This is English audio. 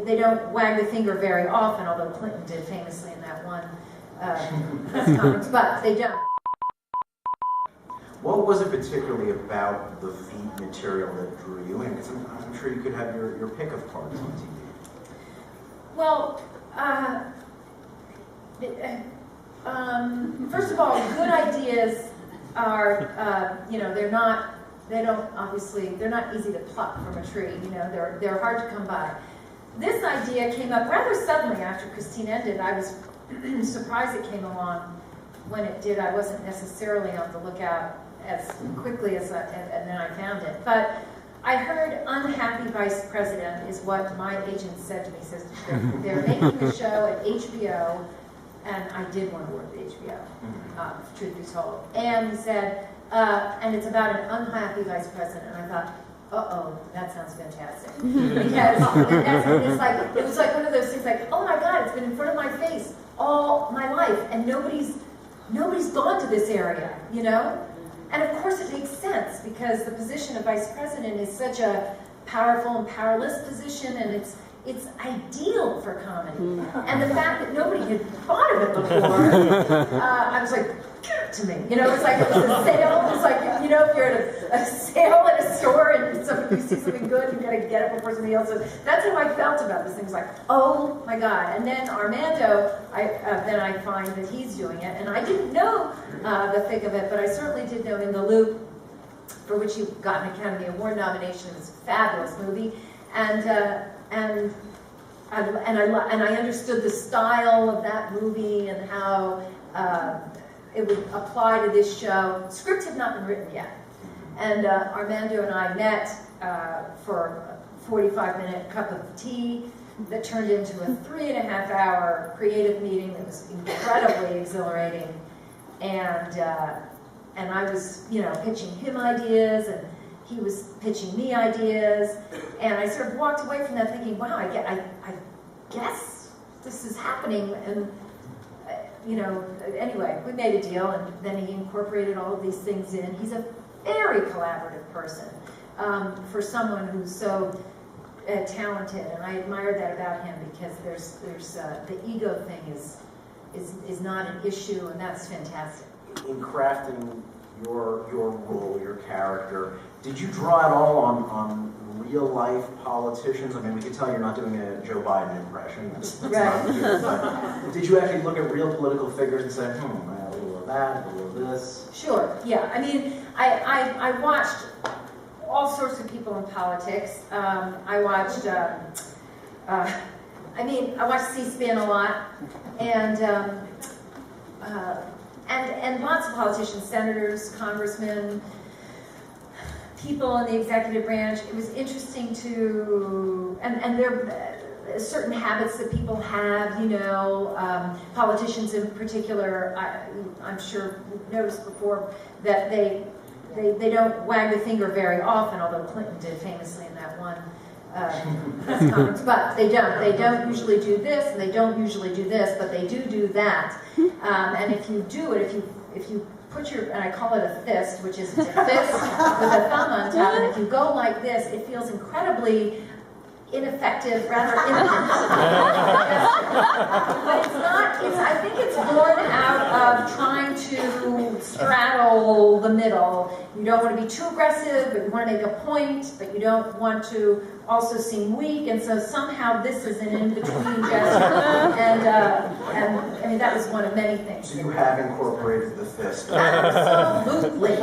they don't wag the finger very often, although Clinton did famously in that one press conference, but they don't. What was it particularly about the Veep material that drew you in? Because I'm sure you could have your pick of parts on TV. Well, first of all, good ideas are, they're not easy to pluck from a tree. They're hard to come by. This idea came up rather suddenly after Christine ended. I was surprised it came along when it did. I wasn't necessarily on the lookout as quickly and then I found it. But I heard unhappy vice president is what my agent said to me. Says they're making a show at HBO, and I did want to work at HBO, truth be told. And he said, and it's about an unhappy vice president. And I thought, uh-oh, that sounds fantastic. Because it was like one of those things like, oh my God, it's been in front of my face all my life, and nobody's gone to this area, And of course it makes sense, because the position of vice president is such a powerful and powerless position, and it's ideal for comedy. And the fact that nobody had thought of it before, I was like, give it to me. It was like it was a sale. It was like, if you're at a sale at a store and you see something good, you gotta get it before somebody else does. That's how I felt about this thing. It was like, oh my God. And then Armando, then I find that he's doing it. And I didn't know the thick of it, but I certainly did know In the Loop, for which you got an Academy Award nomination. It was a fabulous movie. And I understood the style of that movie and how it would apply to this show. The script had not been written yet. And Armando and I met for a 45-minute cup of tea that turned into a 3.5-hour creative meeting that was incredibly exhilarating. And I was, pitching him ideas, and he was pitching me ideas, and I sort of walked away from that thinking, wow, I guess this is happening. And anyway, we made a deal, and then he incorporated all of these things in. He's a very collaborative person for someone who's so talented, and I admire that about him, because there's the ego thing is not an issue, and that's fantastic. In crafting your role, your character, did you draw it all on real life politicians? I mean, we could tell you're not doing a Joe Biden impression. That's right. Not here, but did you actually look at real political figures and say, a little of that, a little of this? Sure, yeah. I mean, I watched all sorts of people in politics. I watched C-SPAN a lot, and lots of politicians, senators, congressmen, people in the executive branch. It was interesting and there are certain habits that people have, politicians in particular. I'm sure you've noticed before that they don't wag the finger very often, although Clinton did famously in that one press conference, but they don't usually do this, and they don't usually do this, but they do that. And if you do it, if you put and I call it a fist, which is a fist with a thumb on top, and if you go like this, it feels incredibly ineffective, rather impotent. But it's not, I think it's born out of trying to straddle the middle. You don't want to be too aggressive, but you want to make a point, but you don't want to also seem weak, and so somehow this is an in-between gesture. And I mean, that was one of many things. So you have incorporated the fist. Absolutely.